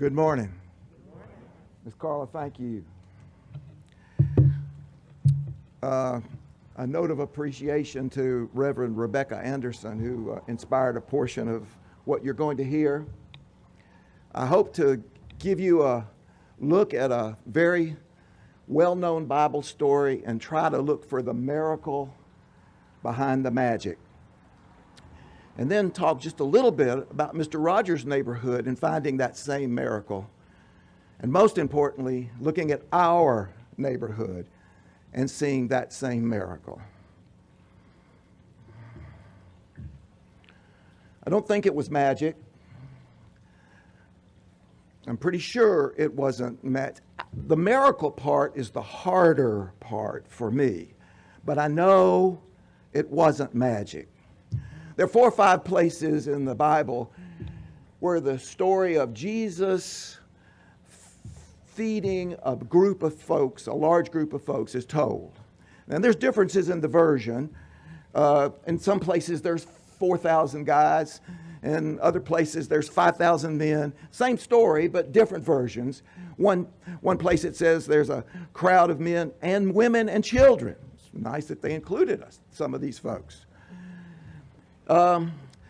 Good morning. Ms. Carla, thank you. A note of appreciation to Reverend Rebecca Anderson, who inspired a portion of what you're going to hear. I hope to give you a look at a very well-known Bible story and try to look for the miracle behind the magic. And then talk just a little bit about Mr. Rogers' neighborhood and finding that same miracle. And most importantly, looking at our neighborhood and seeing that same miracle. I don't think it was magic. I'm pretty sure it wasn't magic. The miracle part is the harder part for me, but I know it wasn't magic. There are 4 or 5 places in the Bible where the story of Jesus feeding a group of folks, a large group of folks, is told. And there's differences in the version. In some places there's 4,000 guys. In other places there's 5,000 men. Same story, but different versions. One place it says there's a crowd of men and women and children. It's nice that they included some of these folks.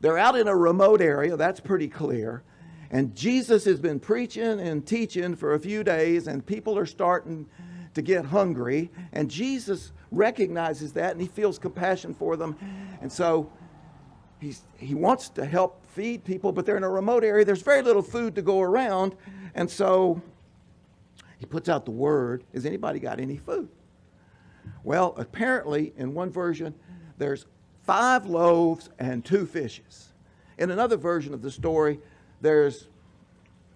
They're out in a remote area, that's pretty clear. And Jesus has been preaching and teaching for a few days, and people are starting to get hungry. And Jesus recognizes that, and he feels compassion for them. And so he wants to help feed people, but they're in a remote area. There's very little food to go around. And so he puts out the word, has anybody got any food? Well, apparently, in one version, there's 5 loaves and 2 fishes. In another version of the story, there's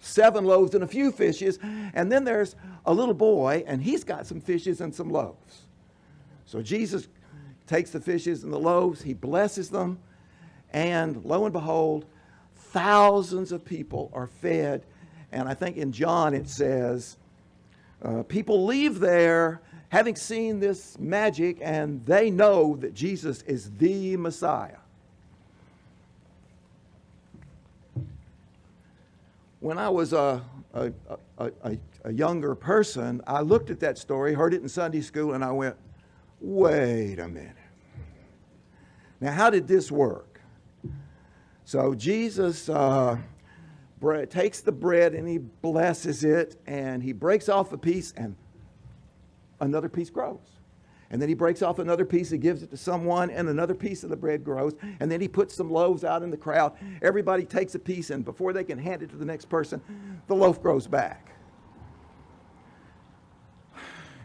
7 loaves and a few fishes, and then there's a little boy, and he's got some fishes and some loaves. So Jesus takes the fishes and the loaves, he blesses them, and lo and behold, thousands of people are fed. And I think in John it says, people leave there having seen this magic, and they know that Jesus is the Messiah. When I was a younger person, I looked at that story, heard it in Sunday school, and I went, wait a minute. Now, how did this work? So Jesus takes the bread and he blesses it, and he breaks off a piece, and another piece grows. And then he breaks off another piece and gives it to someone, and another piece of the bread grows. And then he puts some loaves out in the crowd. Everybody takes a piece, and before they can hand it to the next person, the loaf grows back.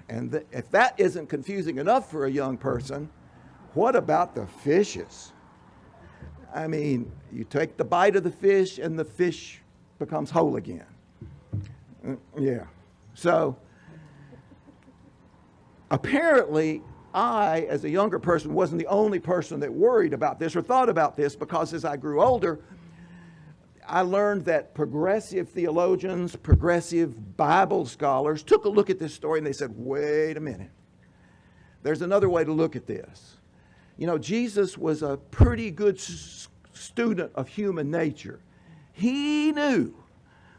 And if that isn't confusing enough for a young person, what about the fishes? I mean, you take the bite of the fish, and the fish becomes whole again. Yeah. So apparently, I, as a younger person, wasn't the only person that worried about this or thought about this, because as I grew older, I learned that progressive theologians, progressive Bible scholars took a look at this story and they said, wait a minute. There's another way to look at this. You know, Jesus was a pretty good student of human nature. He knew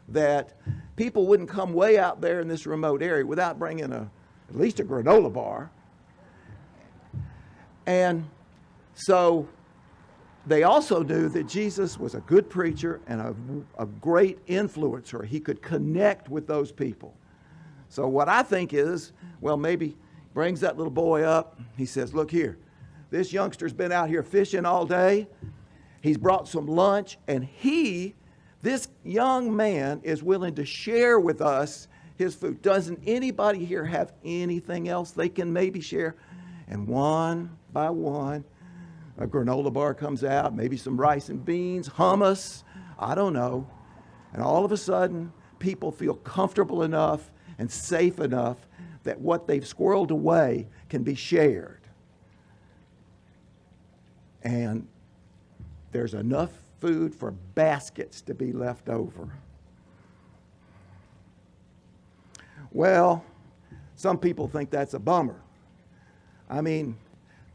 that people wouldn't come way out there in this remote area without bringing at least a granola bar. And so they also knew that Jesus was a good preacher and a great influencer. He could connect with those people. So what I think is, well, maybe brings that little boy up. He says, look here, this youngster's been out here fishing all day. He's brought some lunch, and this young man is willing to share with us his food. Doesn't anybody here have anything else they can maybe share? And one by one, a granola bar comes out, maybe some rice and beans, hummus, I don't know. And all of a sudden, people feel comfortable enough and safe enough that what they've squirreled away can be shared. And there's enough food for baskets to be left over. Well, some people think that's a bummer. I mean,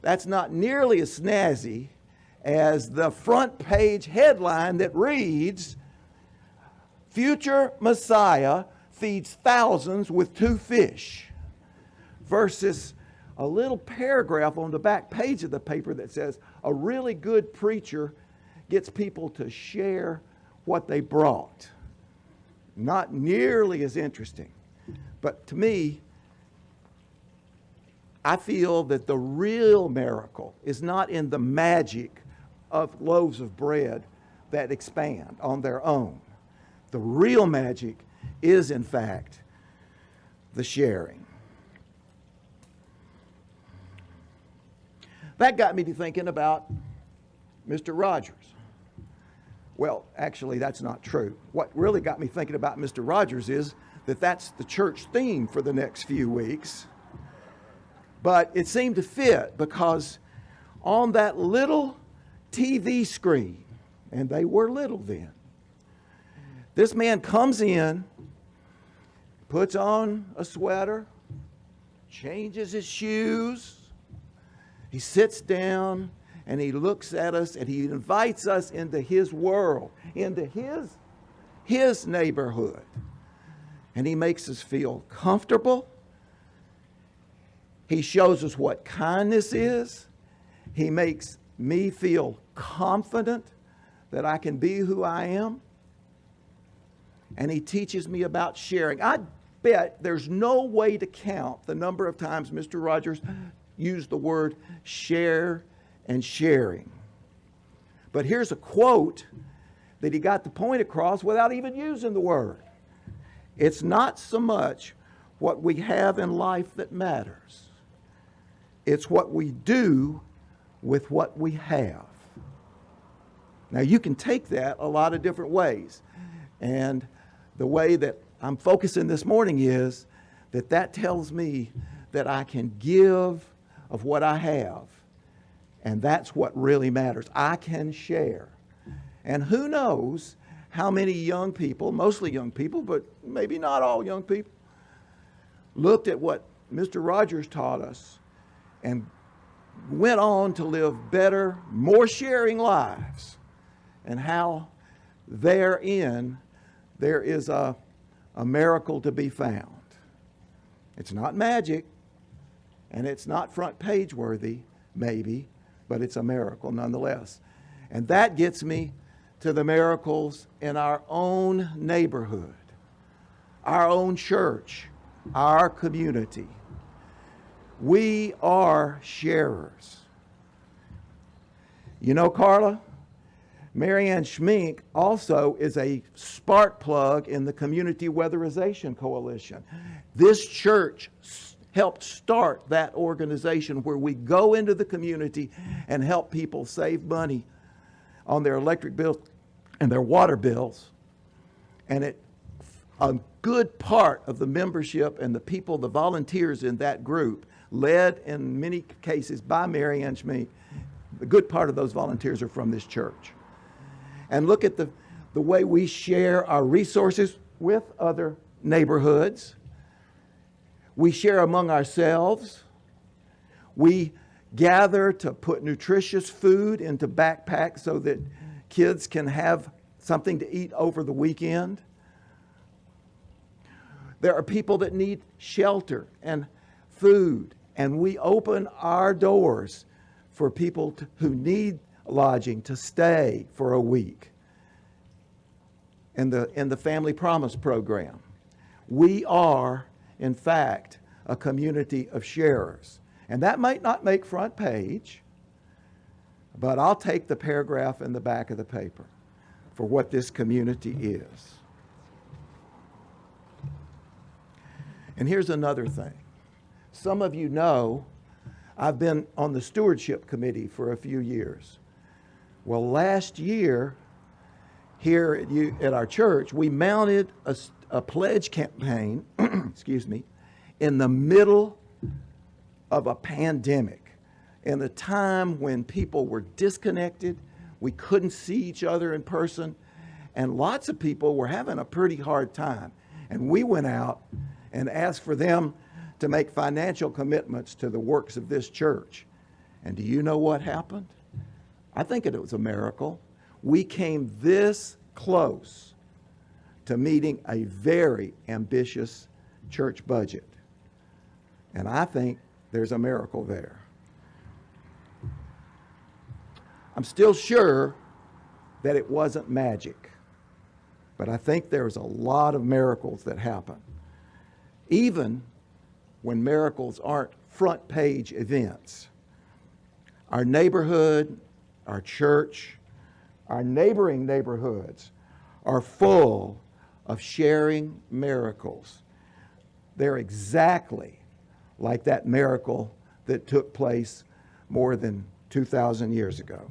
that's not nearly as snazzy as the front page headline that reads, future Messiah feeds thousands with 2 fish, versus a little paragraph on the back page of the paper that says a really good preacher gets people to share what they brought. Not nearly as interesting. But to me, I feel that the real miracle is not in the magic of loaves of bread that expand on their own. The real magic is, in fact, the sharing. That got me to thinking about Mr. Rogers. Well, actually, that's not true. What really got me thinking about Mr. Rogers is that that's the church theme for the next few weeks. But it seemed to fit because on that little TV screen, and they were little then, this man comes in, puts on a sweater, changes his shoes, he sits down, and he looks at us, and he invites us into his world, into his neighborhood. And he makes us feel comfortable. He shows us what kindness is. He makes me feel confident that I can be who I am. And he teaches me about sharing. I bet there's no way to count the number of times Mr. Rogers used the word share and sharing. But here's a quote that he got the point across without even using the word. It's not so much what we have in life that matters. It's what we do with what we have. Now, you can take that a lot of different ways. And the way that I'm focusing this morning is that tells me that I can give of what I have. And that's what really matters. I can share. And who knows how many young people, mostly young people, but maybe not all young people, looked at what Mr. Rogers taught us and went on to live better, more sharing lives, and how therein there is a miracle to be found. It's not magic, and it's not front page worthy, maybe, but it's a miracle nonetheless. And that gets me to the miracles in our own neighborhood, our own church, our community. We are sharers. You know, Carla, Marianne Schmink also is a spark plug in the Community Weatherization Coalition. This church helped start that organization where we go into the community and help people save money on their electric bills and their water bills. And a good part of the membership and the people, the volunteers in that group, led in many cases by Marianne Schmink, a good part of those volunteers are from this church. And look at the way we share our resources with other neighborhoods. We share among ourselves. We gather to put nutritious food into backpacks so that kids can have something to eat over the weekend. There are people that need shelter and food, and we open our doors for people who need lodging to stay for a week in the Family Promise Program. We are, in fact, a community of sharers. And that might not make front page, but I'll take the paragraph in the back of the paper for what this community is. And here's another thing. Some of you know I've been on the stewardship committee for a few years. Well, last year, here at our church, we mounted a pledge campaign, excuse me, in the middle of a pandemic, in a time when people were disconnected, we couldn't see each other in person, and lots of people were having a pretty hard time. And we went out and asked for them to make financial commitments to the works of this church. And do you know what happened? I think it was a miracle. We came this close to meeting a very ambitious church budget. And I think there's a miracle there. I'm still sure that it wasn't magic, but I think there's a lot of miracles that happen, even when miracles aren't front page events. Our neighborhood, our church, our neighboring neighborhoods are full of sharing miracles. They're exactly like that miracle that took place more than 2,000 years ago.